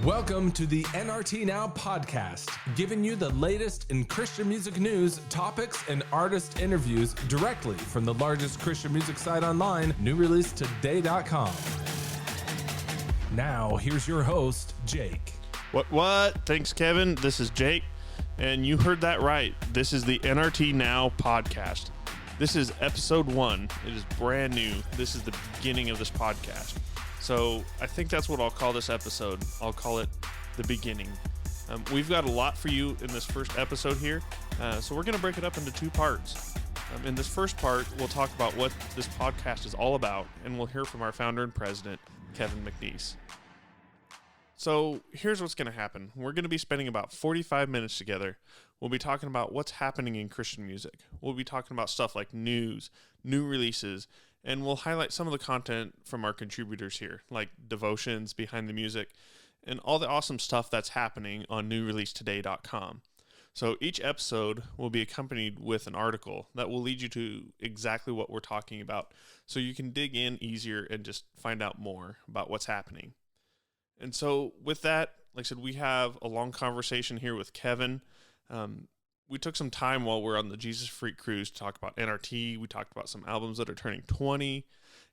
Welcome to the NRT Now podcast, giving you the latest in Christian music news, topics, and artist interviews directly from the largest Christian music site online, NewReleaseToday.com. Now, here's your host, Jake. What? Thanks, Kevin. This is Jake, and you heard that right. This is the NRT Now podcast. This is episode 1. It is brand new. This is the beginning of this podcast. So I think that's what I'll call this episode. I'll call it the beginning. We've got a lot for you in this first episode here. So we're going to break it up into 2 parts. In this first part, we'll talk about what this podcast is all about, and we'll hear from our founder and president, Kevin McNeese. So here's what's going to happen. We're going to be spending about 45 minutes together. We'll be talking about what's happening in Christian music. We'll be talking about stuff like news, new releases, and we'll highlight some of the content from our contributors here, like devotions, behind the music, and all the awesome stuff that's happening on NewReleaseToday.com. So each episode will be accompanied with an article that will lead you to exactly what we're talking about, so you can dig in easier and just find out more about what's happening. And so with that, like I said, we have a long conversation here with Kevin. We took some time while we're on the Jesus Freak cruise to talk about NRT. We talked about some albums that are turning 20.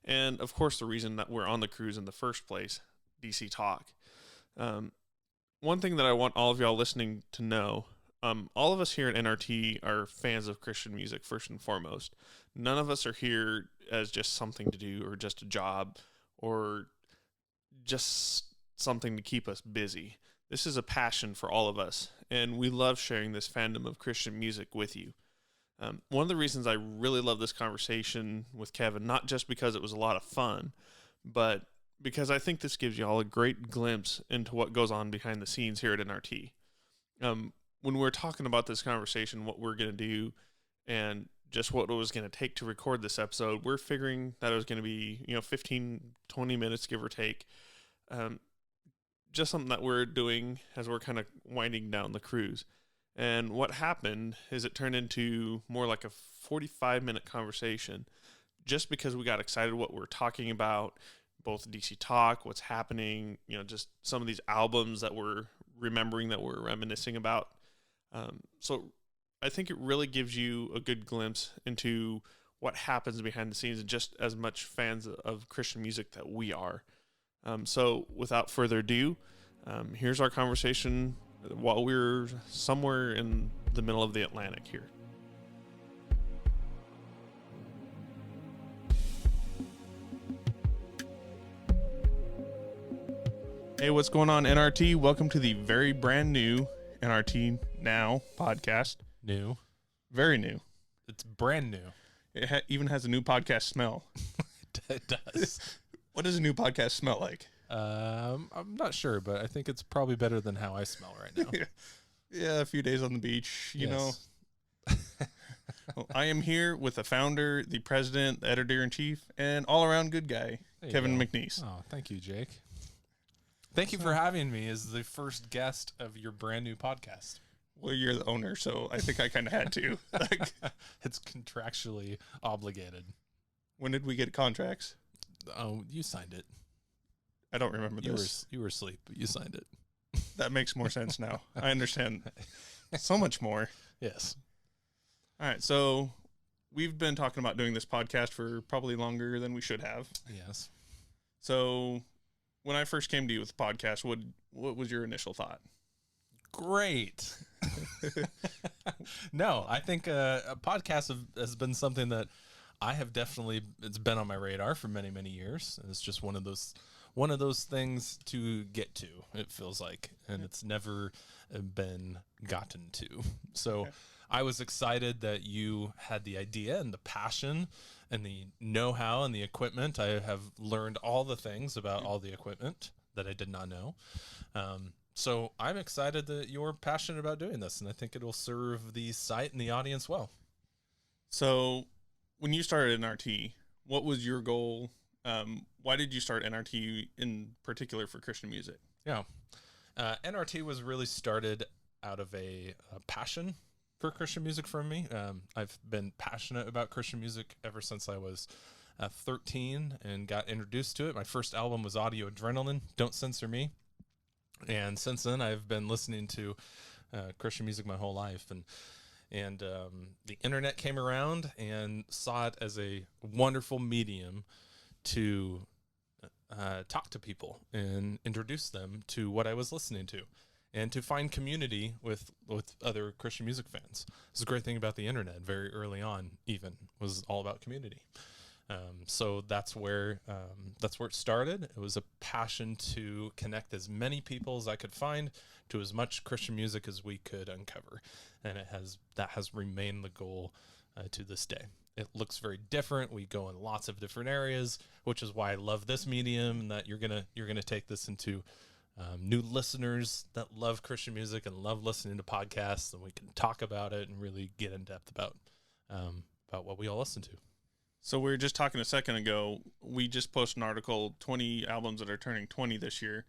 And, of course, the reason that we're on the cruise in the first place, DC Talk. One thing that I want all of y'all listening to know, all of us here at NRT are fans of Christian music, first and foremost. None of us are here as just something to do or just a job or just something to keep us busy. This is a passion for all of us, and we love sharing this fandom of Christian music with you. One of the reasons I really love this conversation with Kevin, not just because it was a lot of fun, but because I think this gives you all a great glimpse into what goes on behind the scenes here at NRT. When we're talking about this conversation, what we're going to do, and just what it was going to take to record this episode, we're figuring that it was going to be, 15, 20 minutes, give or take. Just something that we're doing as we're kind of winding down the cruise. And what happened is it turned into more like a 45-minute conversation just because we got excited what we're talking about, both DC Talk, what's happening, just some of these albums that we're remembering, that we're reminiscing about. So I think it really gives you a good glimpse into what happens behind the scenes, and just as much fans of Christian music that we are. So without further ado, here's our conversation while we're somewhere in the middle of the Atlantic here. Hey, what's going on, NRT? Welcome to the very brand new NRT Now podcast. New. Very new. It's brand new. It even has a new podcast smell. It does. What does a new podcast smell like? I'm not sure, but I think it's probably better than how I smell right now. Yeah, a few days on the beach, you know. Well, I am here with the founder, the president, the editor-in-chief, and all-around good guy, Kevin McNeese. Oh, thank you, Jake. Thank you for having me as the first guest of your brand new podcast. Well, you're the owner, so I think I kind of had to. It's contractually obligated. When did we get contracts? Oh, you signed it. I don't remember this. You were asleep, but you signed it. That makes more sense now. I understand so much more. Yes. All right, so we've been talking about doing this podcast for probably longer than we should have. Yes. So when I first came to you with the podcast, what was your initial thought? Great. No, I think a podcast has been something that I have definitely, it's been on my radar for many, many years. And it's just one of those things to get to, it feels like, and it's never been gotten to. So okay. I was excited that you had the idea and the passion and the know-how and the equipment. I have learned all the things about all the equipment that I did not know. So I'm excited that you're passionate about doing this, and I think it'll serve the site and the audience well. So when you started NRT, what was your goal? Why did you start NRT in particular for Christian music? Yeah. NRT was really started out of a passion for Christian music from me. I've been passionate about Christian music ever since I was 13 and got introduced to it. My first album was Audio Adrenaline, Don't Censor Me. And since then, I've been listening to Christian music my whole life, and the internet came around and saw it as a wonderful medium to talk to people and introduce them to what I was listening to, and to find community with other Christian music fans. It's a great thing about the internet. Very early on, even was all about community. So that's where it started. It was a passion to connect as many people as I could find to as much Christian music as we could uncover, and that has remained the goal to this day. It looks very different. We go in lots of different areas, which is why I love this medium, and that you're gonna take this into new listeners that love Christian music and love listening to podcasts, and we can talk about it and really get in depth about what we all listen to. So we were just talking a second ago. We just posted an article, 20 albums that are turning 20 this year.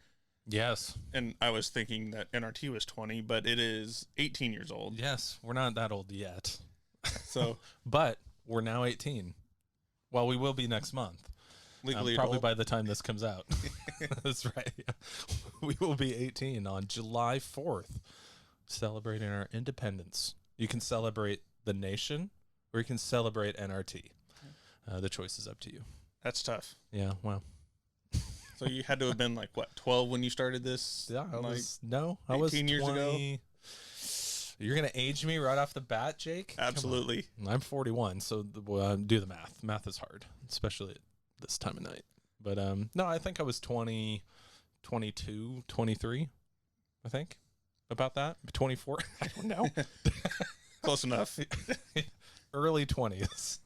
Yes. And I was thinking that NRT was 20, but it is 18 years old. Yes, we're not that old yet. So, but we're now 18. Well, we will be next month. Legally probably adult. by the time this comes out. That's right. Yeah. We will be 18 on July 4th, celebrating our independence. You can celebrate the nation, or you can celebrate NRT. The choice is up to you. That's tough. Yeah, well. So you had to have been like, what, 12 when you started this? Yeah, I was 18 years 20. ago. You're going to age me right off the bat, Jake? Absolutely. I'm 41, so do the math. Math is hard, especially at this time of night. But no, I think I was 20, 22, 23, I think, about that. 24, I don't know. Close enough. Early 20s.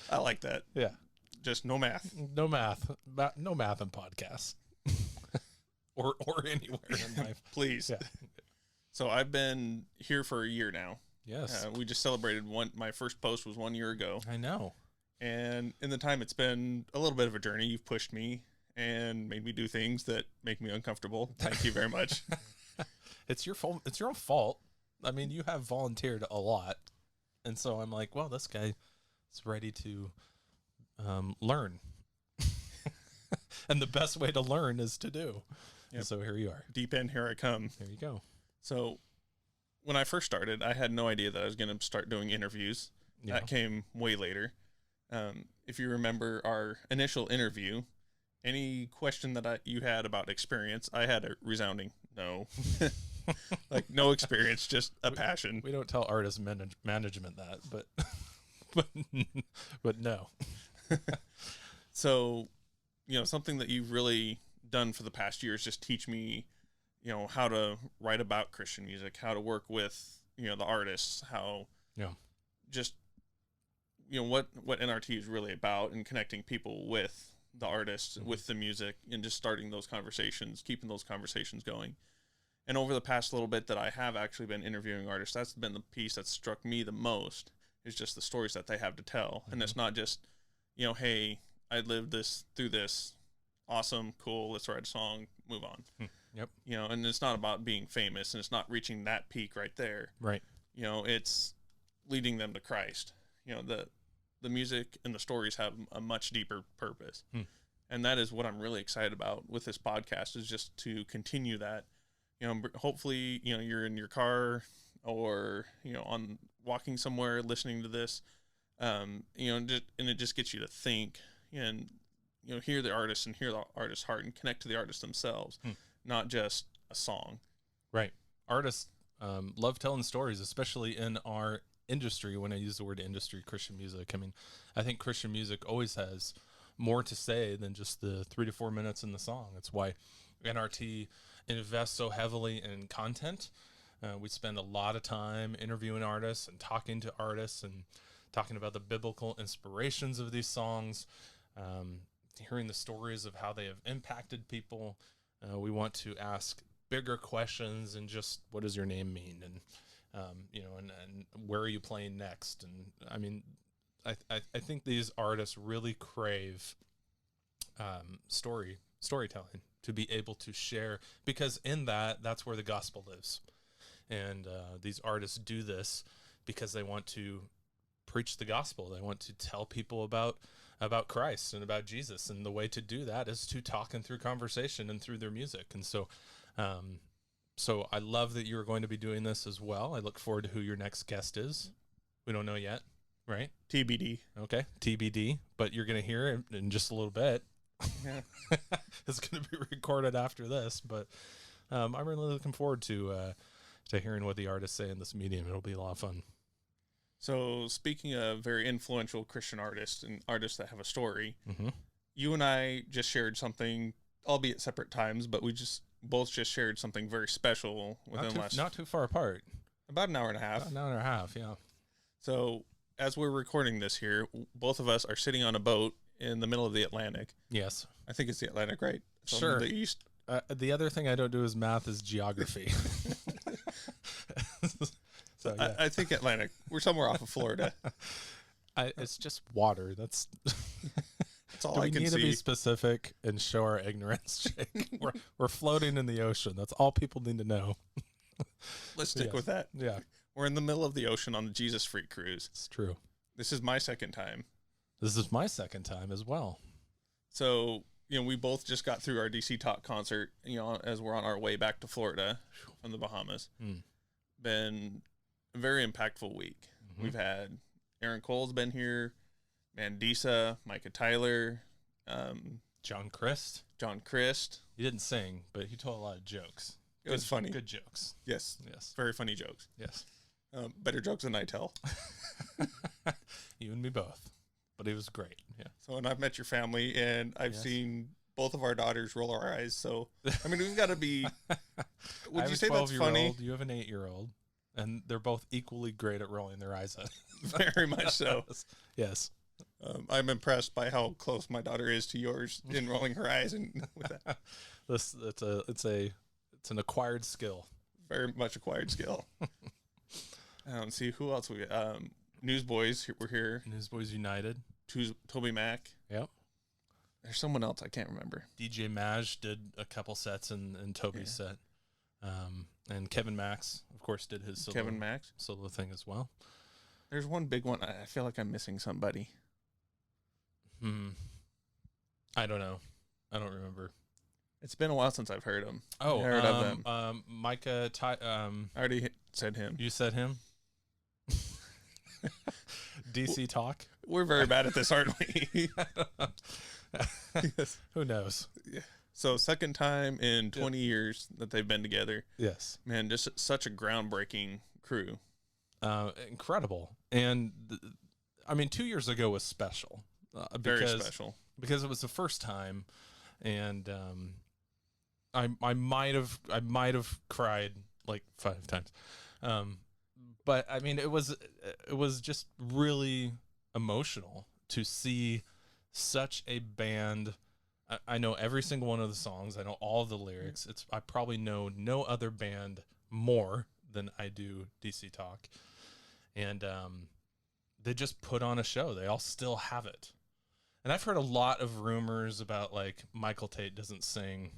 I like that. Yeah. Just no math. No math. No math in podcasts. or anywhere in life. Please. Yeah. So I've been here for a year now. Yes. We just celebrated my first post was 1 year ago. I know. And in the time, it's been a little bit of a journey. You've pushed me and made me do things that make me uncomfortable. Thank you very much. It's your fault. It's your own fault. I mean, you have volunteered a lot. And so I'm like, well, this guy is ready to learn. And the best way to learn is to do. Yep. So here you are. Deep end, here I come. There you go. So when I first started, I had no idea that I was going to start doing interviews. Yeah. That came way later. If you remember our initial interview, any question that you had about experience, I had a resounding no. Like no experience, just a passion. We don't tell artist management that, but no. So, something that you've really done for the past year is just teach me, how to write about Christian music, how to work with, the artists, how just, what NRT is really about, and connecting people with the artists, with the music, and just starting those conversations, keeping those conversations going. And over the past little bit that I have actually been interviewing artists, that's been the piece that struck me the most, is just the stories that they have to tell. And it's not just, hey, I lived this through this. Awesome, cool, let's write a song, move on. Yep. And it's not about being famous, and it's not reaching that peak right there. Right. It's leading them to Christ. The music and the stories have a much deeper purpose. And that is what I'm really excited about with this podcast, is just to continue that. Hopefully, you're in your car or, on walking somewhere listening to this, and it just gets you to think and, hear the artist and hear the artist's heart and connect to the artist themselves, not just a song. Right. Artists love telling stories, especially in our industry. When I use the word industry, Christian music, I mean, I think Christian music always has more to say than just the 3 to 4 minutes in the song. That's why NRT invests so heavily in content. We spend a lot of time interviewing artists and talking to artists and talking about the biblical inspirations of these songs, hearing the stories of how they have impacted people. We want to ask bigger questions and just, what does your name mean? And, and where are you playing next? And I mean, I think these artists really crave storytelling, to be able to share, because in that's where the gospel lives. And these artists do this because they want to preach the gospel. They want to tell people about Christ and about Jesus. And the way to do that is to talk and through conversation and through their music. And so So I love that you're going to be doing this as well. I look forward to who your next guest is. We don't know yet, right? TBD. Okay, TBD, but you're going to hear it in just a little bit. Yeah. It's going to be recorded after this, but I'm really looking forward to hearing what the artists say in this medium. It'll be a lot of fun. So speaking of very influential Christian artists and artists that have a story, Mm-hmm. you and I just shared something, albeit separate times, but we both just shared something very special within Not too far apart. about an hour and a half. About an hour and a half, yeah. So as we're recording this here, both of us are sitting on a boat in the middle of the Atlantic. Yes. I think it's the Atlantic, right? It's Sure. on the east. The other thing I don't do is math is geography. So yeah. I think Atlantic. We're somewhere off of Florida. It's just water. That's all do I we can need see. to be specific and show our ignorance, Jake? We're floating in the ocean. That's all people need to know. Let's stick Yes. with that. Yeah, We're in the middle of the ocean on the Jesus Freak cruise. it's true. This is my second time. This is my second time as well. So, we both just got through our DC Talk concert, as we're on our way back to Florida from the Bahamas. Mm. Been a very impactful week. Mhm. We've had Aaron Cole's been here, Mandisa, Micah Tyler, John Christ. John Christ. He didn't sing, but he told a lot of jokes. It was funny. Good jokes. Yes. Yes. Very funny jokes. Yes. Better jokes than I tell. You and me both. But it was great. Yeah. So, and I've met your family, and I've Yes. seen both of our daughters roll our eyes. So, I mean, we've got to be. I Would have you a say that's funny? 12-year-old, You have an 8-year-old, and they're both equally great at rolling their eyes at. Very much so. Yes. I'm impressed by how close my daughter is to yours in rolling her eyes, and with that, It's an acquired skill. very much acquired skill. See who else we got. Newsboys, we're here. Newsboys United. Toby Mac. Yep. There's someone else I can't remember. DJ Maj did a couple sets in Toby's set. And Kevin Max, of course, did his Kevin Max. solo thing as well. There's one big one. I feel like I'm missing somebody. I don't know. I don't remember. It's been a while since I've heard them. Oh, heard of them. Micah. I already said him. You said him. DC Talk. We're very bad at this, aren't we? Yes. Who knows? So, second time in 20 years that they've been together. Yes. Man, just such a groundbreaking crew. Incredible. And 2 years ago was special. Very special. Because it was the first time, and I might have cried like 5 times. But I mean, it was just really emotional to see such a band. I know every single one of the songs. I know all the lyrics. I probably know no other band more than I do DC Talk. And they just put on a show. They all still have it. And I've heard a lot of rumors about, like, Michael Tate doesn't sing.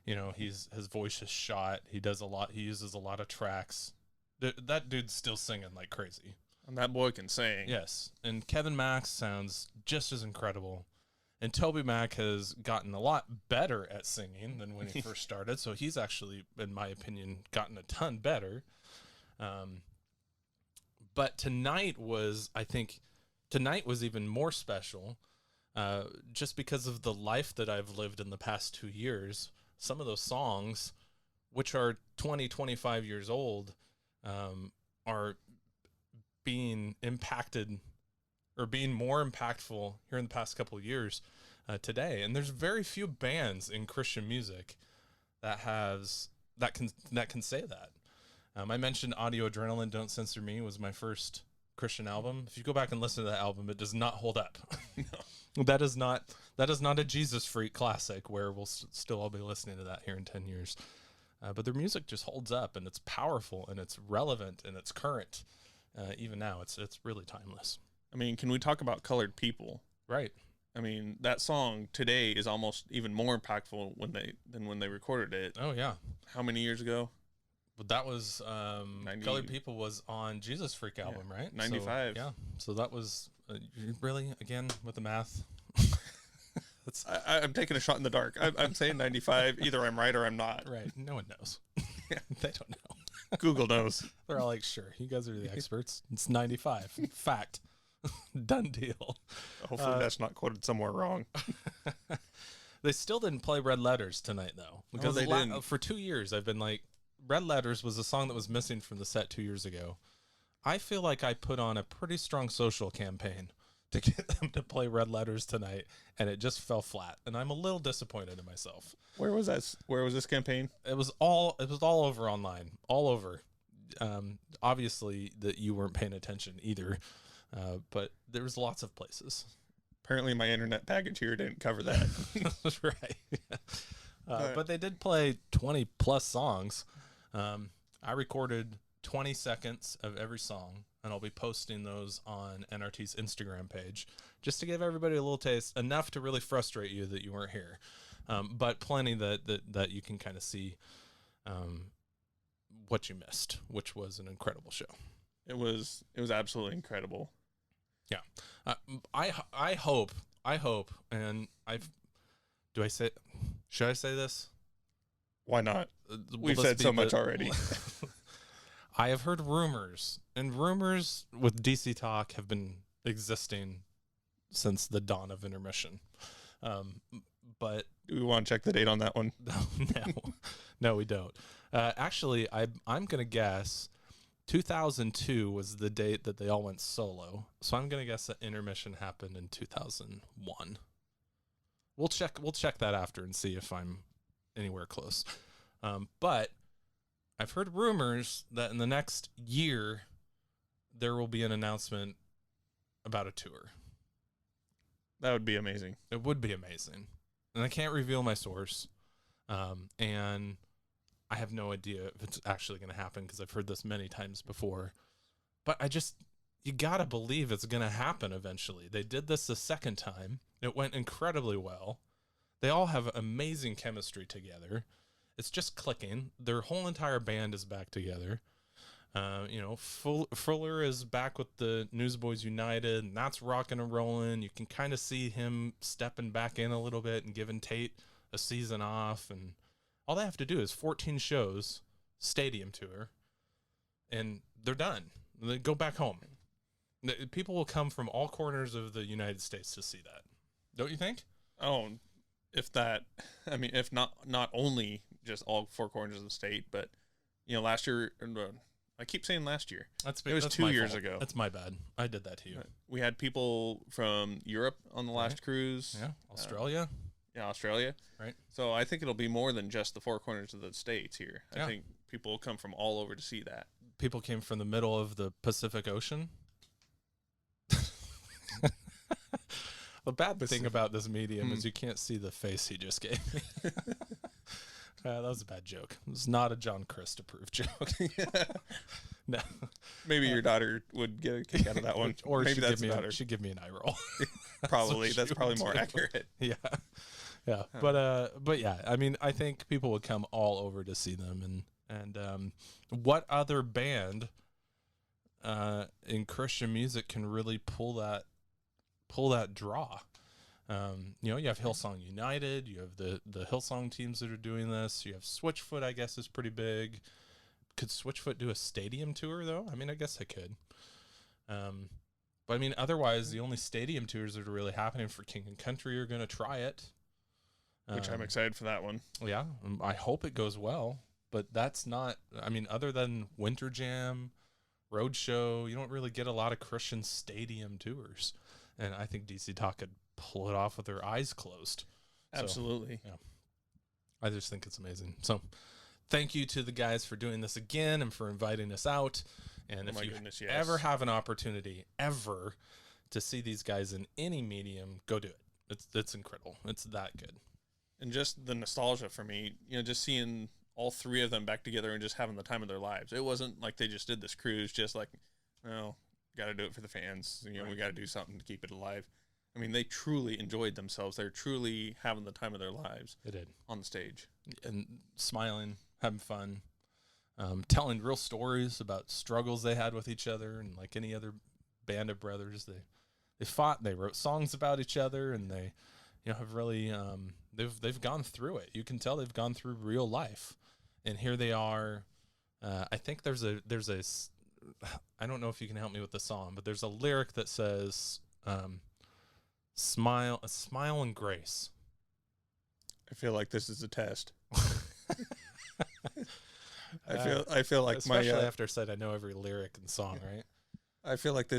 His voice is shot. He uses a lot of tracks. That dude's still singing like crazy. And that boy can sing. Yes. And Kevin Max sounds just as incredible. And Toby Mac has gotten a lot better at singing than when he first started. So he's actually, in my opinion, gotten a ton better. But tonight was even more special, just because of the life that I've lived in the past 2 years. Some of those songs, which are 20, 25 years old, are being impacted or being more impactful here in the past couple of years today. And there's very few bands in Christian music that can say that. I mentioned Audio Adrenaline, Don't Censor Me was my first Christian album. If you go back and listen to that album, it does not hold up. No. That is not a Jesus Freak classic where we'll still all be listening to that here in 10 years. But their music just holds up, and it's powerful, and it's relevant, and it's current. Even now, it's really timeless. I mean, can we talk about Colored People? Right. I mean, that song today is almost even more impactful than when they recorded it. Oh, yeah. How many years ago? But that was Colored People was on Jesus Freak album, right? 95. So, yeah. So that was really, again, with the math. I'm taking a shot in the dark. I'm saying 95. Either I'm right or I'm not. Right. No one knows. They don't know. Google knows. They're all like, sure, you guys are the experts. It's 95. Fact. Done deal. Hopefully that's not quoted somewhere wrong. They still didn't play Red Letters tonight, though. Because they didn't. For 2 years, I've been like, Red Letters was a song that was missing from the set 2 years ago. I feel like I put on a pretty strong social campaign to get them to play Red Letters tonight, and it just fell flat. And I'm a little disappointed in myself. Where was that? Where was this campaign? It was all over online, all over. Obviously, that you weren't paying attention either, but there was lots of places. Apparently, my internet package here didn't cover that. Right. But they did play 20 plus songs. I recorded 20 seconds of every song, and I'll be posting those on NRT's Instagram page just to give everybody a little taste, enough to really frustrate you that you weren't here. But plenty that you can kind of see what you missed, which was an incredible show. It was absolutely incredible. Yeah. I hope, and should I say this? Why not? Will We've this said be so much already. I have heard rumors, and rumors with DC Talk have been existing since the dawn of intermission. But Do we want to check the date on that one? no, we don't. Actually, I'm going to guess 2002 was the date that they all went solo. So I'm going to guess that intermission happened in 2001. We'll check that after and see if I'm anywhere close. But I've heard rumors that in the next year there will be an announcement about a tour. That would be amazing. It would be amazing. And I can't reveal my source. And I have no idea if it's actually going to happen because I've heard this many times before. But you got to believe it's going to happen eventually. They did this the second time. It went incredibly well. They all have amazing chemistry together. It's just clicking. Their whole entire band is back together. Fuller is back with the Newsboys United, and that's rocking and rolling. You can kind of see him stepping back in a little bit and giving Tate a season off. And all they have to do is 14 shows, stadium tour, and they're done. They go back home. People will come from all corners of the United States to see that. Don't you think? Oh, if not only just all four corners of the state, but last year, I keep saying last year. It was 2 years ago. That's my bad. I did that to you. We had people from Europe on the last cruise. Yeah, Australia. Australia. Right. So I think it'll be more than just the four corners of the states here. Yeah. I think people will come from all over to see that. People came from the middle of the Pacific Ocean. The bad thing about this medium is you can't see the face he just gave me. That was a bad joke. It was not a John Christ approved joke. No. Maybe your daughter would get a kick out of that one. Or maybe she'd give me an eye roll. Probably. That's probably more accurate. Yeah. Yeah. But yeah, I mean, I think people would come all over to see them. And what other band in Christian music can really pull that draw? You have Hillsong United, you have the Hillsong teams that are doing this, you have Switchfoot, I guess, is pretty big. Could Switchfoot do a stadium tour, though? I mean, I guess I could. But I mean, otherwise, the only stadium tours that are really happening for King and Country are going to try it. Which I'm excited for that one. Yeah, I hope it goes well. But that's not, I mean, other than Winter Jam, Roadshow, you don't really get a lot of Christian stadium tours. And I think DC Talk could pull it off with their eyes closed. Absolutely. So, yeah. I just think it's amazing. So thank you to the guys for doing this again and for inviting us out. And if you ever have an opportunity ever to see these guys in any medium, go do it. It's incredible. It's that good. And just the nostalgia for me, just seeing all three of them back together and just having the time of their lives. It wasn't like they just did this cruise just like, got to do it for the fans. Right. We got to do something to keep it alive. I mean, they truly enjoyed themselves. They're truly having the time of their lives. They did. On the stage. And smiling, having fun, telling real stories about struggles they had with each other. And like any other band of brothers, they fought, they wrote songs about each other, and they have really they've gone through it. You can tell they've gone through real life, and here they are. I think there's a I don't know if you can help me with the song, but there's a lyric that says smile and grace. I feel like this is a test. I feel like especially after I said I know every lyric and song, right? I feel like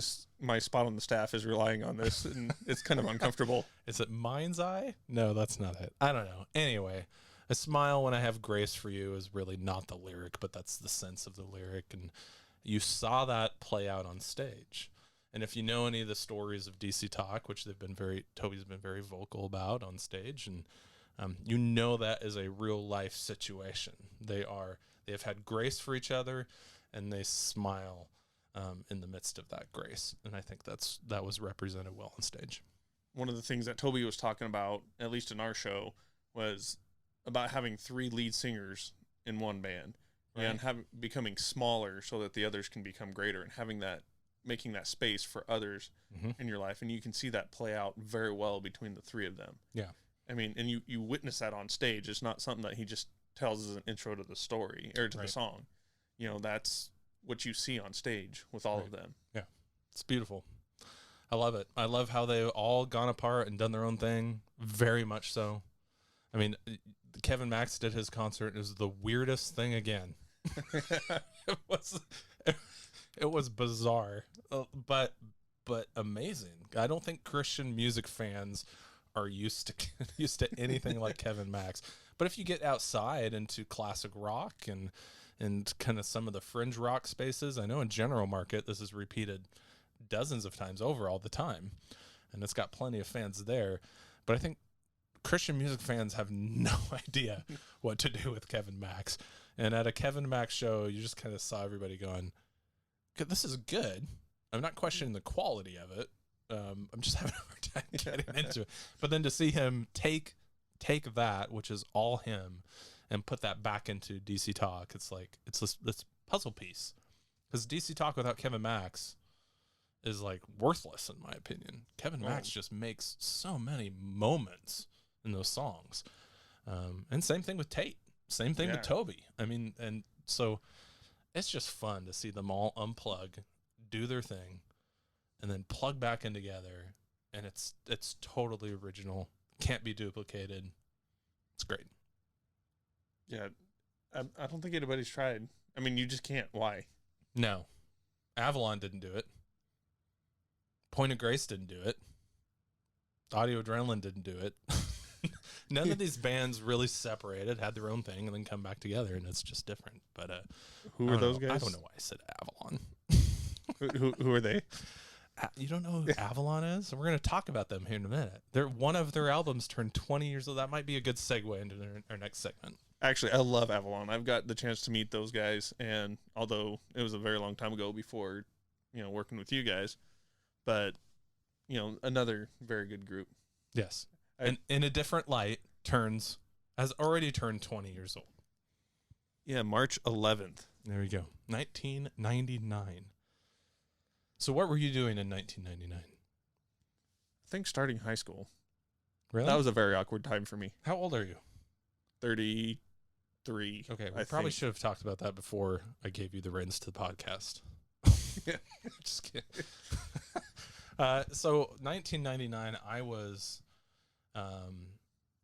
my spot on the staff is relying on this, and it's kind of uncomfortable. Is it Mind's Eye? No, that's not it. I don't know. Anyway, a smile when I have grace for you is really not the lyric, but that's the sense of the lyric. And you saw that play out on stage. And if you know any of the stories of DC Talk, which Toby's been very vocal about on stage, and you know that is a real life situation. They have had grace for each other, and they smile in the midst of that grace. And I think that was represented well on stage. One of the things that Toby was talking about, at least in our show, was about having 3 lead singers in one band, right, and becoming smaller so that the others can become greater, and making that space for others in your life. And you can see that play out very well between the 3 of them. Yeah. I mean, and you witness that on stage. It's not something that he just tells as an intro to the story or to the song. That's what you see on stage with all of them. Yeah. It's beautiful. I love it. I love how they've all gone apart and done their own thing. Very much so. I mean, Kevin Max did his concert. It was the weirdest thing again. It was bizarre, but amazing. I don't think Christian music fans are used to anything like Kevin Max. But if you get outside into classic rock and kind of some of the fringe rock spaces, I know in General Market this is repeated dozens of times over all the time, and it's got plenty of fans there. But I think Christian music fans have no idea what to do with Kevin Max. And at a Kevin Max show, you just kind of saw everybody going, this is good. I'm not questioning the quality of it. I'm just having a hard time getting into it. But then to see him take that, which is all him, and put that back into DC Talk, it's like it's this puzzle piece. Because DC Talk without Kevin Max is like worthless in my opinion. Kevin Max just makes so many moments in those songs. And same thing with Tate. Same thing with Toby. I mean, and so it's just fun to see them all unplug, do their thing, and then plug back in together. And it's totally original. Can't be duplicated. It's great. Yeah. I don't think anybody's tried. I mean, you just can't. Why? No. Avalon didn't do it. Point of Grace didn't do it. Audio Adrenaline didn't do it. None of these bands really separated, had their own thing, and then come back together, and it's just different. But who are those guys? I don't know why I said Avalon. Who are they? You don't know who Avalon is? We're going to talk about them here in a minute. One of their albums turned 20 years old. That might be a good segue into our next segment. Actually, I love Avalon. I've got the chance to meet those guys, and although it was a very long time ago before, working with you guys, but, another very good group. Yes. And in a different light, has already turned 20 years old. Yeah, March 11th. There you go. 1999. So what were you doing in 1999? I think starting high school. Really? That was a very awkward time for me. How old are you? 33. Okay, we probably should have talked about that before I gave you the reins to the podcast. Just kidding. So 1999, I was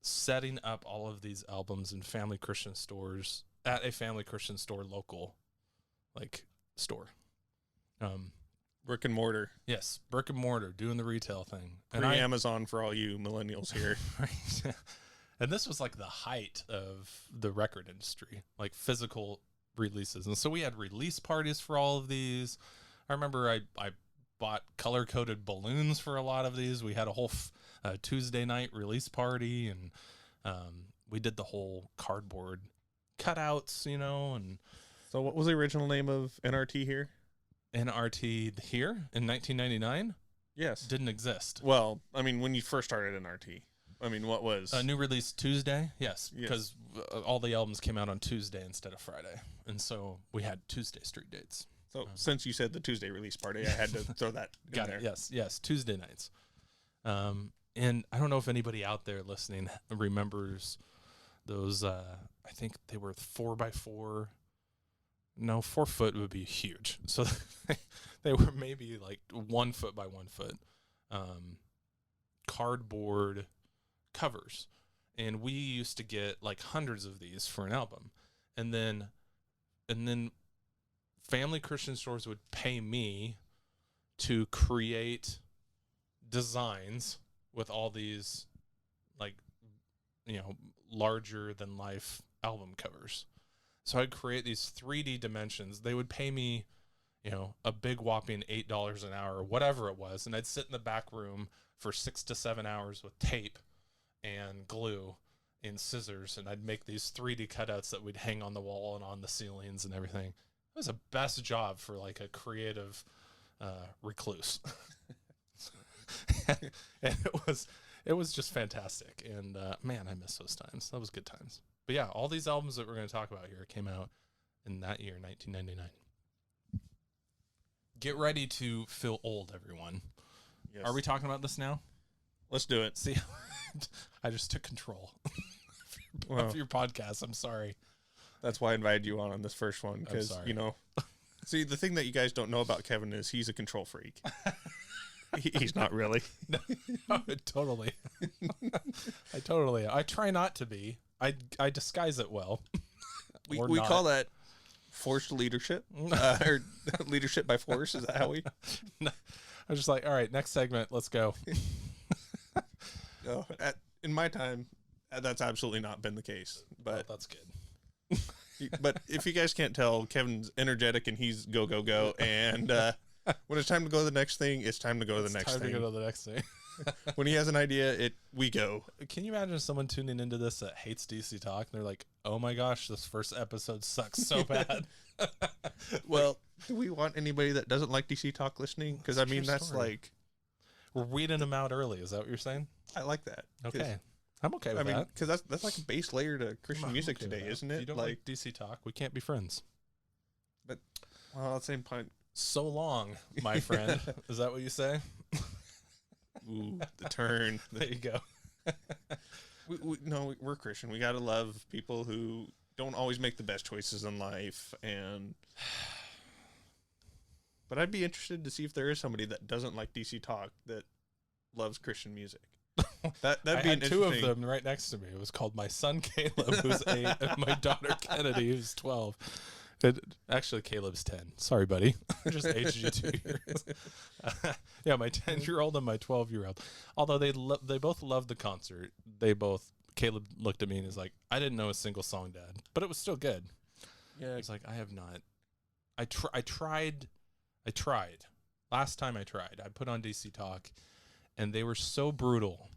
setting up all of these albums in family Christian stores at a family Christian store local, store. Brick and mortar. Yes, brick and mortar, doing the retail thing. Amazon for all you millennials here. Right. And this was like the height of the record industry, like physical releases. And so we had release parties for all of these. I remember I bought color-coded balloons for a lot of these. We had a whole Tuesday night release party, and we did the whole cardboard cutouts, and... So what was the original name of NRT here? NRT here in 1999? Yes. Didn't exist. Well, I mean, when you first started NRT, what was? New Release Tuesday? Yes, because all the albums came out on Tuesday instead of Friday. And so we had Tuesday street dates. So since you said the Tuesday release party, I had to throw that in there. Yes, Tuesday nights. And I don't know if anybody out there listening remembers those, I think they were 4x4. No, 4 foot would be huge. So they were maybe like 1 foot by 1 foot cardboard covers. And we used to get like hundreds of these for an album. And then family Christian stores would pay me to create designs with all these, like, larger than life album covers. So I'd create these 3D dimensions. They would pay me, a big whopping $8 an hour, or whatever it was. And I'd sit in the back room for 6 to 7 hours with tape and glue and scissors. And I'd make these 3D cutouts that we'd hang on the wall and on the ceilings and everything. It was the best job for like a creative recluse. And it was just fantastic. And man, I miss those times. That was good times. But yeah, all these albums that we're going to talk about here came out in that year, 1999. Get ready to feel old, everyone. Yes. Are we talking about this now? Let's do it. See, I just took control of your podcast. I'm sorry. That's why I invited you on this first one, because, see, the thing that you guys don't know about Kevin is he's a control freak. He's not really. No, totally. I try not to be. I disguise it well. We call that forced leadership, or leadership by force. Is that how we? No, I was just like, all right, next segment, let's go. No, in my time, that's absolutely not been the case. But that's good. But if you guys can't tell, Kevin's energetic and he's go, go, go. And when it's time to go to the next thing, it's time to go to the next thing. Time to go to the next thing. When he has an idea, we go. Can you imagine someone tuning into this that hates DC Talk? And they're like, oh my gosh, this first episode sucks so bad. Well, do we want anybody that doesn't like DC Talk listening? Because, I mean, that's story. like... We're weeding them out early. Is that what you're saying? I like that. Okay. I'm okay with that. Because that's like a base layer to Christian music okay today, isn't it? If you don't like DC Talk, we can't be friends. But, well, at the same point... So long, my friend. Is that what you say? Ooh, the turn. There you go. No, we're Christian. We got to love people who don't always make the best choices in life. But I'd be interested to see if there is somebody that doesn't like DC Talk that loves Christian music. That'd be I had two of them right next to me. It was called my son Caleb, who's 8, and my daughter Kennedy, who's 12. Actually, Caleb's 10. Sorry, buddy. I just aged you 2 years. Yeah, my 10-year-old and my 12-year-old. Although they both loved the concert. Caleb looked at me and was like, I didn't know a single song, Dad. But it was still good. Yeah. It's like, I have not. I tried. Last time I tried, I put on DC Talk, and they were so brutal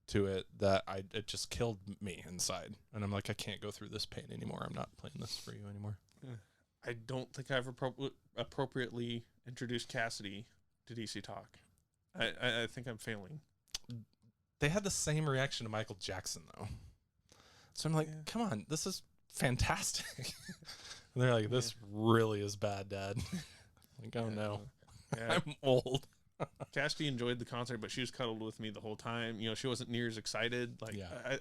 to it that it just killed me inside. And I'm like, I can't go through this pain anymore. I'm not playing this for you anymore. I don't think I've appropriately introduced Cassidy to DC Talk. I think I'm failing. They had the same reaction to Michael Jackson, though. So I'm like, come on, this is fantastic. And they're like, this really is bad, Dad. I'm like, oh no. Yeah. I'm old. Cassidy enjoyed the concert, but she was cuddled with me the whole time. She wasn't near as excited.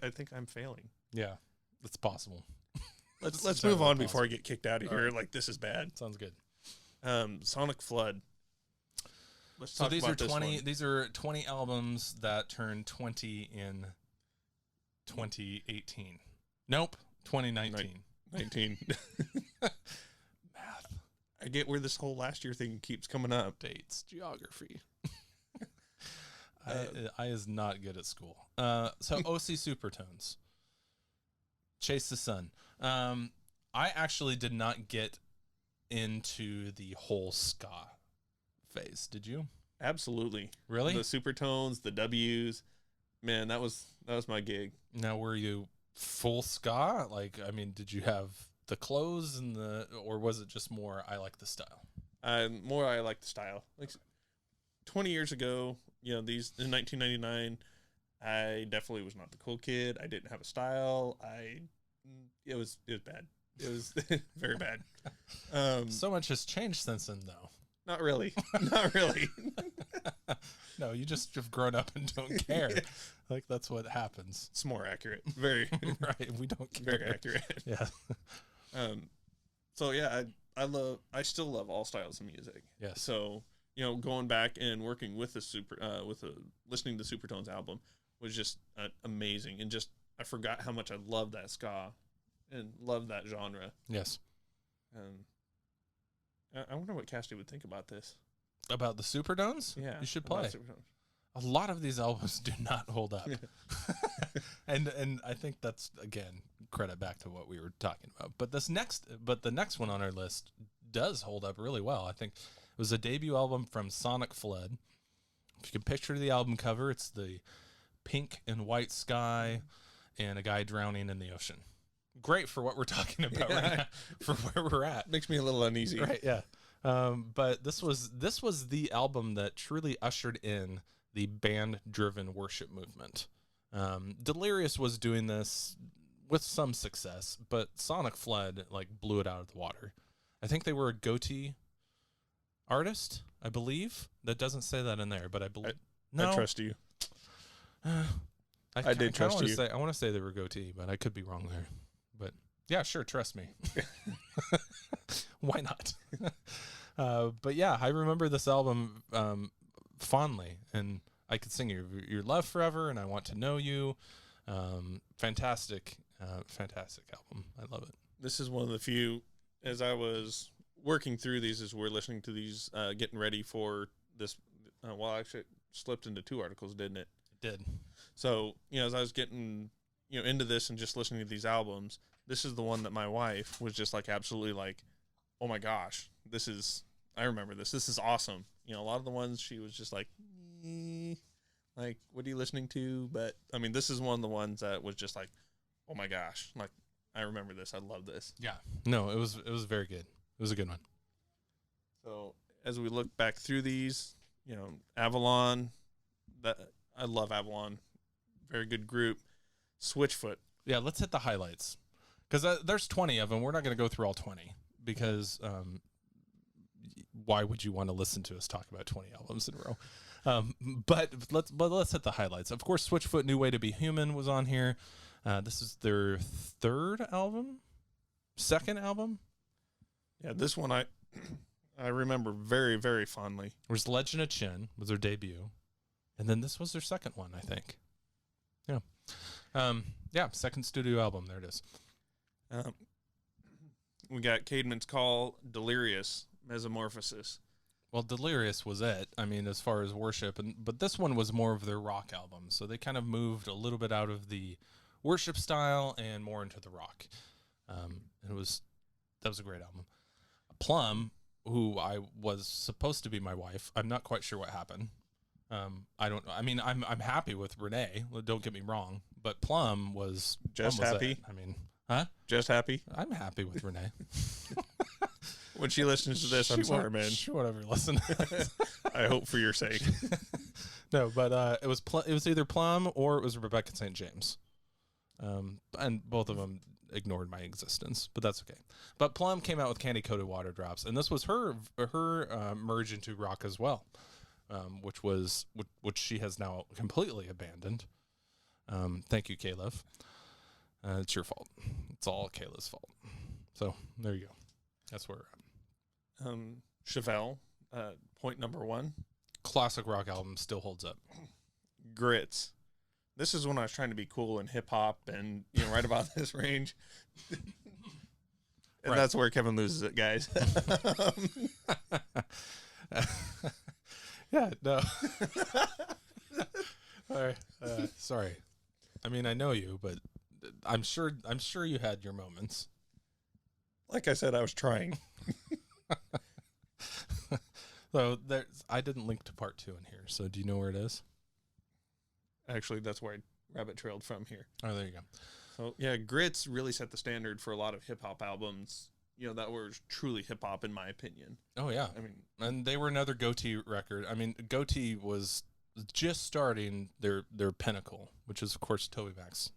I think I'm failing. Yeah, it's possible. Let's move on before I get kicked out of here. Right. Like, this is bad. Sounds good. Sonic Flood. Let's so talk these about are this 20. one. These are 20 albums that turned 20 in 2018. Nope, 2019. 19. Math, I get where this whole last year thing keeps coming up. dates, geography. I is not good at school. So OC Supertones, Chase the Sun. I actually did not get into the whole ska phase. Did you? Absolutely. Really? The Supertones, the W's. Man, that was my gig. Now, were you full ska? Like, I mean, did you have the clothes or was it just more, I like the style? More I like the style. Like 20 years ago, these in 1999, I definitely was not the cool kid. I didn't have a style. It was bad. It was very bad. So much has changed since then, though. Not really. Not really. No, you just have grown up and don't care. Like, that's what happens. It's more accurate. Very Right. We don't care. very accurate. Yeah. So yeah, I still love all styles of music. Yes. So, going back and working with listening to Supertones album was just amazing, and just I forgot how much I love that ska and love that genre. Yes. I wonder what Cassidy would think about this. About the Supertones? Yeah, You should play. Supertones. A lot of these albums do not hold up. and I think that's, again, credit back to what we were talking about. But the next one on our list does hold up really well. I think it was a debut album from Sonic Flood. If you can picture the album cover, it's the pink and white sky and a guy drowning in the ocean. Great for what we're talking about right now, for where we're at. Makes me a little uneasy. Right, yeah. But this was the album that truly ushered in the band-driven worship movement. Delirious was doing this with some success, but Sonic Flood blew it out of the water. I think they were a goatee artist, I believe. That doesn't say that in there, but I believe. No, I trust you. I did trust you. I want to say they were goatee, but I could be wrong there. But yeah, sure, trust me. Why not? But yeah, I remember this album fondly, and I could sing your love forever, and I want to know you. Fantastic album. I love it. This is one of the few, as I was working through these, as we're listening to these, getting ready for this. Well, actually, it slipped into 2 articles, didn't it? It did. So, as I was getting, into this and just listening to these albums, this is the one that my wife was just absolutely oh my gosh, I remember this. This is awesome. A lot of the ones she was just what are you listening to? But I mean, this is one of the ones that was just oh my gosh, I remember this. I love this. Yeah. No, it was very good. It was a good one. So as we look back through these, Avalon, I love Avalon. Very good group. Switchfoot. Yeah, let's hit the highlights. Because there's 20 of them. We're not going to go through all 20 because why would you want to listen to us talk about 20 albums in a row? But let's hit the highlights. Of course, Switchfoot, New Way to Be Human was on here. This is their second album. Yeah, this one I remember very, very fondly. There's Legend of Chin was their debut, and then this was their second one, I think. Yeah. Second studio album. There it is. We got Caedmon's Call, Delirious, Metamorphosis. Well, Delirious was it. I mean, as far as worship, but this one was more of their rock album. So they kind of moved a little bit out of the worship style and more into the rock. That was a great album. Plum, who I was supposed to be my wife, I'm not quite sure what happened. I don't know. I mean, I'm happy with Renee. Don't get me wrong, but Plum was just happy. I mean, huh? Just happy. I'm happy with Renee. When she listens to this, I'm sorry, man. She won't ever listen. I hope for your sake. No, but it was either Plum or it was Rebecca St. James, and both of them ignored my existence, but that's okay. But Plum came out with Candy Coated Water Drops, and this was her merge into rock as well. Which she has now completely abandoned. Thank you, Caleb. It's your fault. It's all Kayla's fault. So there you go. That's where we're at. Chevelle, point number 1. Classic rock album, still holds up. Grits. This is when I was trying to be cool and hip hop and right about this range. And that's where Kevin loses it, guys. Yeah, no. All right. Sorry. I mean, I know you, but I'm sure you had your moments. Like I said, I was trying. So I didn't link to part 2 in here. So do you know where it is? Actually, that's where I rabbit trailed from here. Oh, there you go. So yeah, Grits really set the standard for a lot of hip hop albums. That were truly hip hop, in my opinion. Oh yeah, I mean, and they were another Goatee record. I mean, Goatee was just starting their pinnacle, which is of course Toby Mac's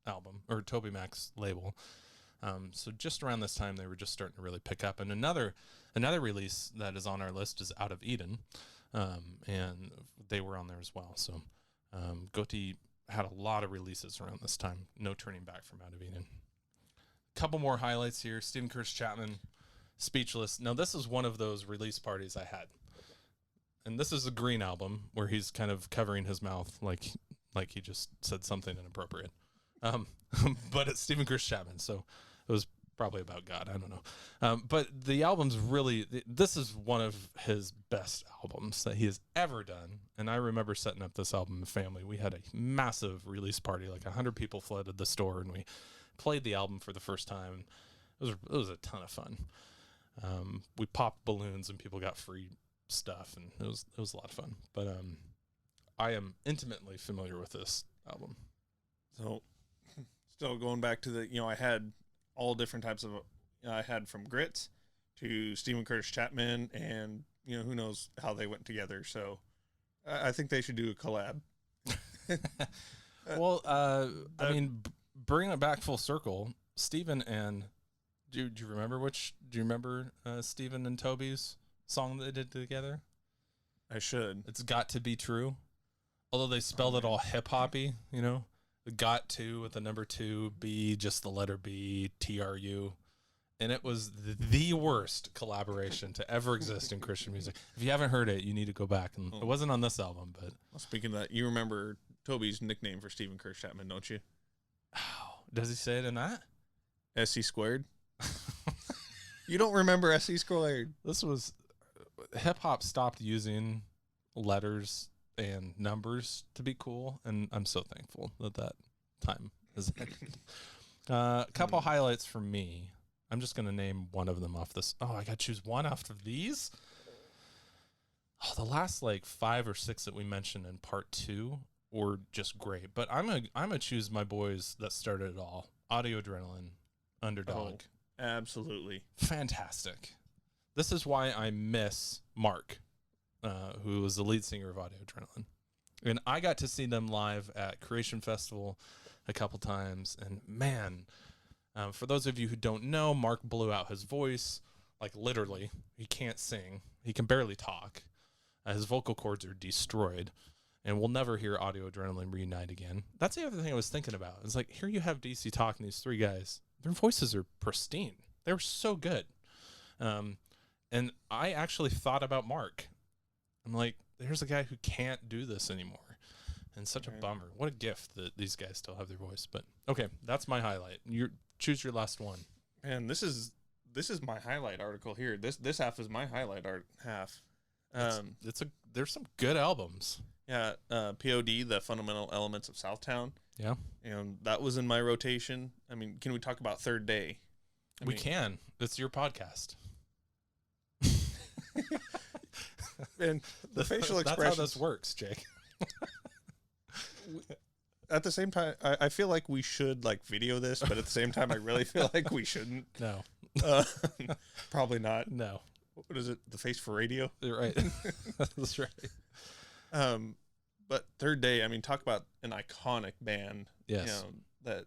album or Toby Mac's label. So just around this time, they were just starting to really pick up. And another release that is on our list is Out of Eden, and they were on there as well. So Goatee had a lot of releases around this time. No turning back from Out of Eden. Couple more highlights here. Stephen Curtis Chapman, Speechless. Now, this is one of those release parties I had. And this is a Green album where he's kind of covering his mouth like he just said something inappropriate. But it's Stephen Curtis Chapman, so it was probably about God. I don't know. But the album's really, this is one of his best albums that he has ever done. And I remember setting up this album with family. We had a massive release party, like 100 people flooded the store, and we played the album for the first time. It was a ton of fun. We popped balloons and people got free stuff, and it was a lot of fun. But I am intimately familiar with this album. So, still going back to I had all different types of. I had from Grits to Stephen Curtis Chapman, and who knows how they went together. So, I think they should do a collab. Well, I mean, bringing it back full circle, Stephen and do you remember Stephen and Toby's song that they did together? I should. It's Got to Be True. Although they spelled it all hip hoppy, got to with the number 2, B, just the letter B, TRU. And it was the worst collaboration to ever exist in Christian music. If you haven't heard it, you need to go back. And it wasn't on this album, but. Well, speaking of that, you remember Toby's nickname for Stephen Curtis Chapman, don't you? Oh, does he say it in that? SC squared. You don't remember SC squared? This was hip hop stopped using letters and numbers to be cool, and I'm so thankful that time has ended. A couple highlights for me. I'm just going to name one of them off this. Oh, I got to choose one off of these? Oh, the last 5 or 6 that we mentioned in part 2 were just great. But I'm gonna choose my boys that started it all. Audio Adrenaline, Underdog. Oh, absolutely. Fantastic. This is why I miss Mark, who was the lead singer of Audio Adrenaline. And I got to see them live at Creation Festival a couple times. And man, for those of you who don't know, Mark blew out his voice, literally. He can't sing. He can barely talk. His vocal cords are destroyed. And we'll never hear Audio Adrenaline reunite again. That's the other thing I was thinking about. It's here you have DC Talk and these 3 guys. Their voices are pristine. They were so good. And I actually thought about Mark. I'm like, there's a guy who can't do this anymore. And such a bummer. What a gift that these guys still have their voice. But okay, that's my highlight. You choose your last one. Man, this is my highlight article here. This half is my highlight half. There's some good albums. Yeah, POD, The Fundamental Elements of Southtown. Yeah. And that was in my rotation. I mean, can we talk about Third Day? We can. It's your podcast. And the facial expressions. That's how this works, Jake. At the same time, I feel like we should video this, but at the same time, I really feel like we shouldn't. No. Probably not. No. What is it? The face for radio? You're right. That's right. But Third Day, I mean, talk about an iconic band. Yes. That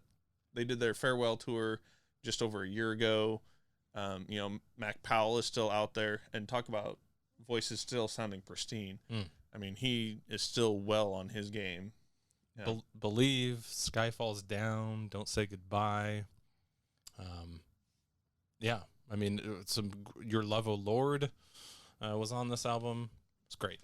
they did their farewell tour just over a year ago. Mac Powell is still out there, and talk about voices still sounding pristine. I mean, he is still well on his game. Yeah. Believe, Sky Falls Down, Don't Say Goodbye. Yeah, I mean, Your Love, O Lord was on this album. It's great.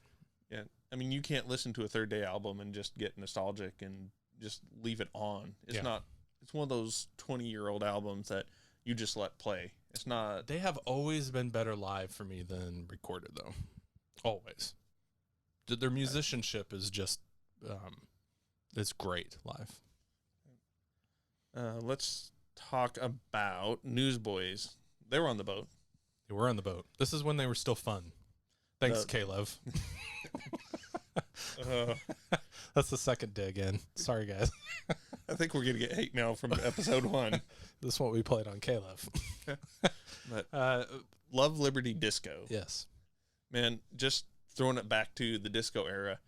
Yeah, I mean, you can't listen to a Third Day album and just get nostalgic and just leave it on. It's not. It's one of those 20-year-old albums that you just let play. It's not. They have always been better live for me than recorded, though. Always. Their musicianship is just, it's great live. Let's talk about Newsboys. They were on the boat. They were on the boat. This is when they were still fun. Thanks, Caleb. That's the second dig in. Sorry, guys. I think we're going to get hate mail from episode 1. This is what we played on Caleb. But Love, Liberty, Disco. Yes. Man, just throwing it back to the disco era.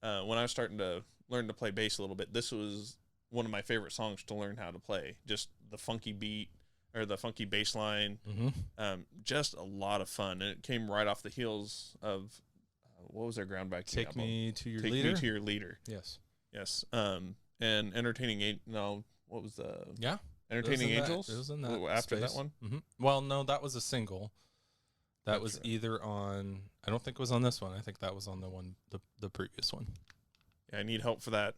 When I was starting to learn to play bass a little bit, this was one of my favorite songs to learn how to play. Just the funky beat. or the funky bass line. Just a lot of fun. And it came right off the heels of, what was their groundbreaking Take album? Me to Your Take Leader. Me to Your Leader. Yes. Yes. And Entertaining, what was the... Yeah. Entertaining Angels? It was in that after space. that one? Well, no, that was a single. That That's was right. either on, I don't think it was on this one. I think that was on the previous one. Yeah, I need help for that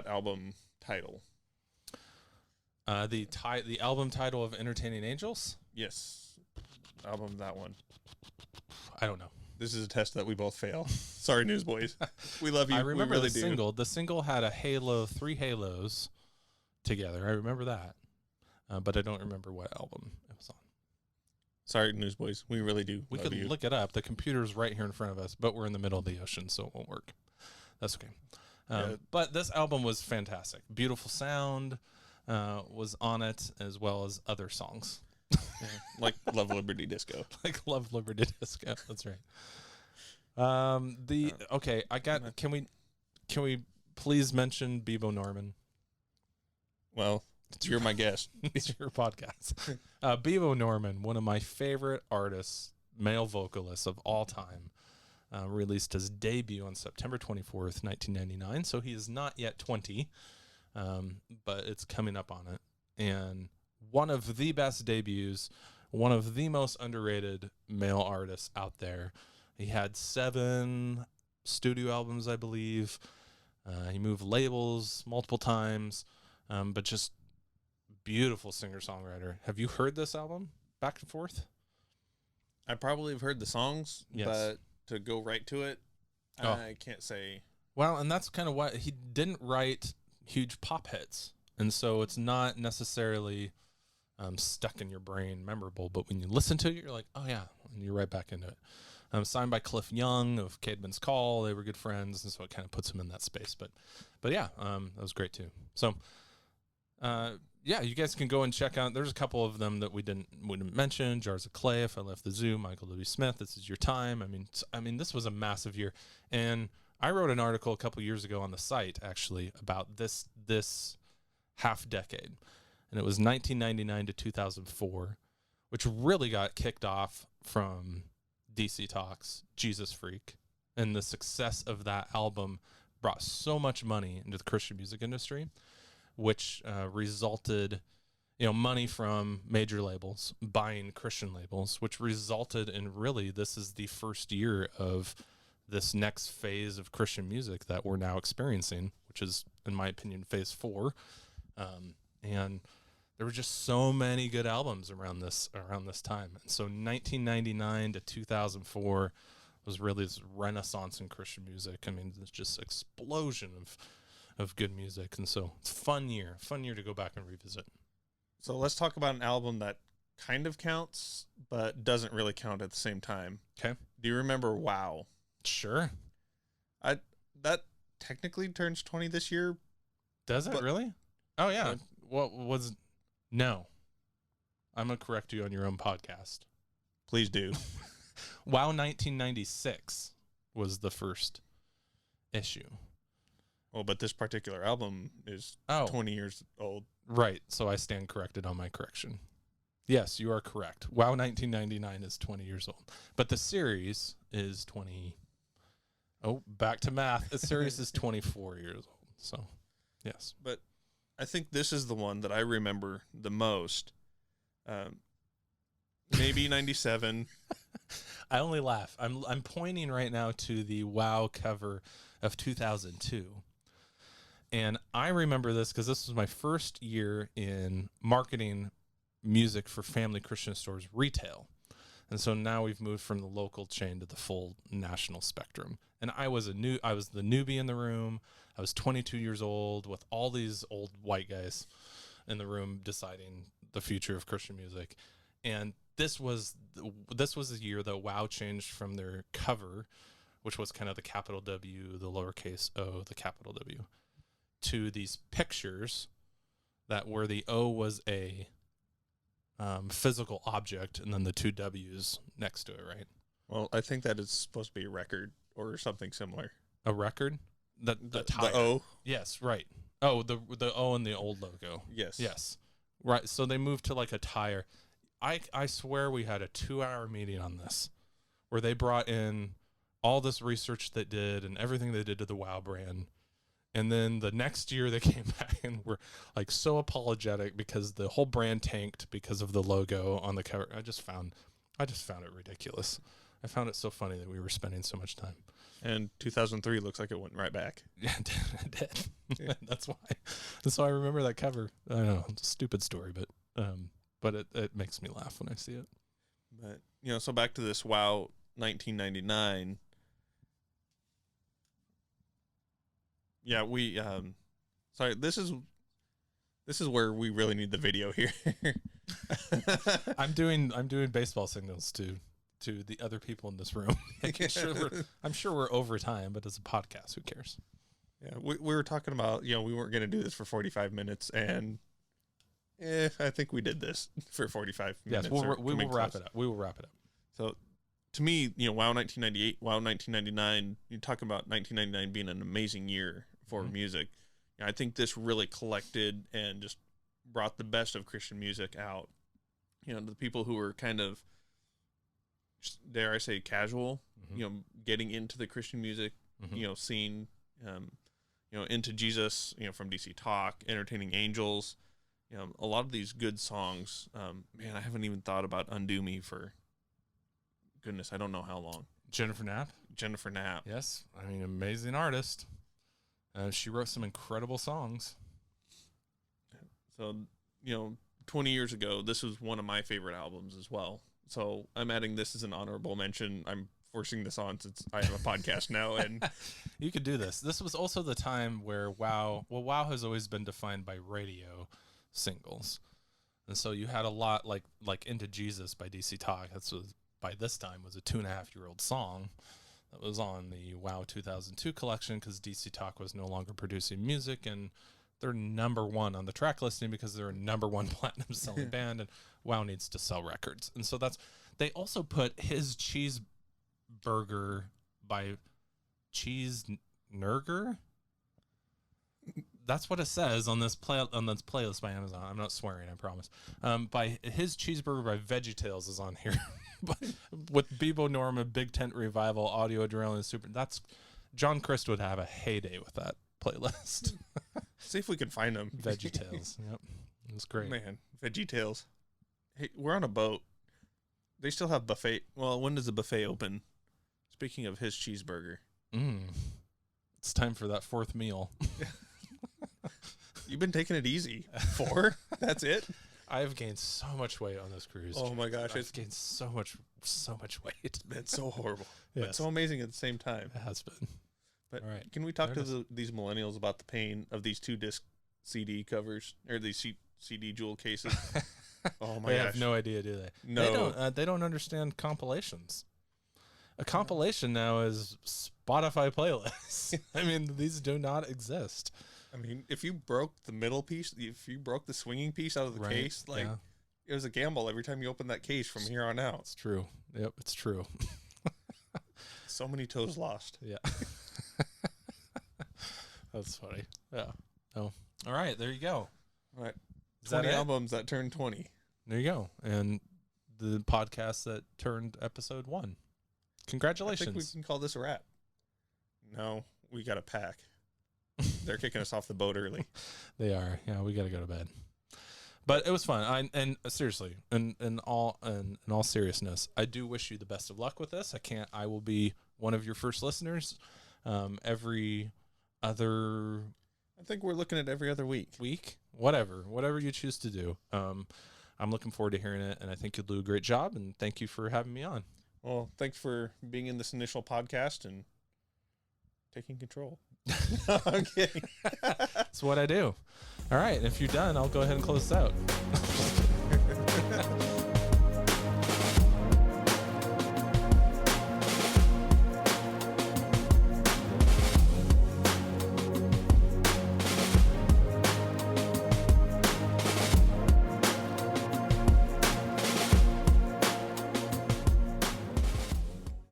album title. The album title of Entertaining Angels? Yes. Album, that one. I don't know. This is a test that we both fail. Sorry, Newsboys. We love you. I remember we really the do. single. The single had a halo, 3 halos together. I remember that. But I don't remember what album it was on. Sorry, Newsboys. We really do. We love could you. look it up. The computer's right here in front of us, but we're in the middle of the ocean, so it won't work. That's okay. Yeah. But this album was fantastic. Beautiful sound was on it, as well as other songs. Like Love Liberty Disco. Like Love Liberty Disco. That's right. Okay, I got. Can we please mention Bebo Norman? Well, you're my guest. It's your podcast. Bebo Norman, one of my favorite artists, male vocalists of all time, released his debut on September 24th, 1999. So he is not yet 20, but it's coming up on it. And one of the best debuts, one of the most underrated male artists out there. He had 7 studio albums, I believe. He moved labels multiple times, but just beautiful singer-songwriter. Have you heard this album, Back and Forth? I probably have heard the songs, Yes. but to go right to it, I can't say. Well, and that's kind of why he didn't write huge pop hits. And so it's not necessarily stuck in your brain, memorable. But when you listen to it, you're like, oh, yeah, and you're right back into it. Signed by Cliff Young of Caedmon's Call. They were good friends, and so it kind of puts him in that space. But yeah, that was great, too. So, yeah, you guys can go and check out. There's a couple of them that we didn't mention. Jars of Clay, If I Left the Zoo, Michael W. Smith, This Is Your Time. I mean, this was a massive year. And I wrote an article a couple years ago on the site, actually, about this half decade. And it was 1999 to 2004, which really got kicked off from DC Talks, Jesus Freak. And the success of that album brought so much money into the Christian music industry, which resulted, money from major labels buying Christian labels, which resulted in really this is the first year of this next phase of Christian music that we're now experiencing, which is, in my opinion, phase 4. And there were just so many good albums around this time. And so 1999 to 2004 was really this renaissance in Christian music. I mean, it's just explosion of good music. And so it's a fun year to go back and revisit. So let's talk about an album that kind of counts, but doesn't really count at the same time. Okay. Do you remember Wow? Sure. That technically turns 20 this year. Does it But- really? Oh, yeah. What was... No. I'm going to correct you on your own podcast. Please do. Wow 1996 was the first issue. Well, but this particular album is 20 years old. Right. So I stand corrected on my correction. Yes, you are correct. Wow 1999 is 20 years old. But the series is 20... Oh, back to math. The series is 24 years old. So, yes. But I think this is the one that I remember the most. Maybe 97. I only laugh. I'm pointing right now to the Wow cover of 2002. And I remember this because this was my first year in marketing music for Family Christian Stores retail. And so now we've moved from the local chain to the full national spectrum. And I was the newbie in the room. I was 22 years old with all these old white guys in the room deciding the future of Christian music. And this was the year that Wow changed from their cover, which was kind of the capital W, the lowercase o, the capital W, to these pictures that where the O was a physical object and then the 2 W's next to it, right? Well, I think that is supposed to be a record or something similar. A record? The tire. O? Yes, right. Oh, the O in the old logo. Yes. Yes. Right. So they moved to like a tire. I swear we had a 2-hour meeting on this where they brought in all this research they did and everything they did to the WoW brand. And then the next year they came back and were like so apologetic because the whole brand tanked because of the logo on the cover. I just found it ridiculous. I found it so funny that we were spending so much time. And 2003 looks like it went right back. Yeah, it did. Yeah. That's why I remember that cover. I don't know, it's a stupid story, but it makes me laugh when I see it. But, so back to this WoW 1999. Yeah, we sorry, this is where we really need the video here. I'm doing baseball signals to the other people in this room. I'm sure we're over time, but as a podcast, who cares? Yeah, we were talking about, we weren't going to do this for 45 minutes, and I think we did this for 45 minutes. Yes, we will wrap it up. We will wrap it up. So, to me, WoW 1998, WoW 1999, you talk about 1999 being an amazing year for music. I think this really collected and just brought the best of Christian music out. The people who were kind of, dare I say, casual, getting into the Christian music, seeing, Into Jesus, from DC Talk, Entertaining Angels, a lot of these good songs. Man, I haven't even thought about Undo Me for, goodness, I don't know how long. Jennifer Knapp. Yes. I mean, amazing artist. She wrote some incredible songs. So, 20 years ago, this was one of my favorite albums as well. So I'm adding this as an honorable mention. I'm forcing this on since I have a podcast now. And you could do this. This was also the time where WoW has always been defined by radio singles. And so you had a lot like Into Jesus by DC Talk. By this time was a 2.5-year-old song that was on the WoW 2002 collection because DC Talk was no longer producing music, and they're number one on the track listing because they're a number one platinum selling band, and WoW needs to sell records. And so they also put His Cheeseburger by Cheese Nurger. That's what it says on this playlist by Amazon. I'm not swearing, I promise. By His Cheeseburger by VeggieTales is on here. With Bebo Norma, Big Tent Revival, Audio Adrenaline, Super. John Christ would have a heyday with that playlist. See if we can find them. VeggieTales. Yep. It was great. Man, VeggieTales. Hey, we're on a boat. They still have buffet. Well, when does the buffet open? Speaking of His Cheeseburger. It's time for that fourth meal. You've been taking it easy. 4? That's it? I've gained so much weight on this cruise. Oh my gosh. I've gained so much weight. It's been so horrible. Yes. But so amazing at the same time. It has been. But all right. Can we talk to these millennials about the pain of these 2-disc CD covers or these CD jewel cases? Oh my gosh. They have no idea, do they? No. They don't understand compilations. A compilation now is Spotify playlists. I mean, these do not exist. I mean, if you broke the middle piece, if you broke the swinging piece out of the case, it was a gamble every time you opened that case from here on out. It's true. Yep, it's true. So many toes lost. Yeah. That's funny. Yeah. Oh. All right, there you go. All right. 20 albums that turned 20. There you go. And the podcast that turned episode 1. Congratulations. I think we can call this a wrap. No, we got to pack. They're kicking us off the boat early. They are. Yeah, we got to go to bed. But it was fun. Seriously, in all seriousness, I do wish you the best of luck with this. I will be one of your first listeners. Every other. I think we're looking at every other week. Whatever you choose to do. I'm looking forward to hearing it, and I think you'll do a great job. And thank you for having me on. Well, thanks for being in this initial podcast and taking control. No, I'm kidding. That's what I do. All right. If you're done, I'll go ahead and close this out.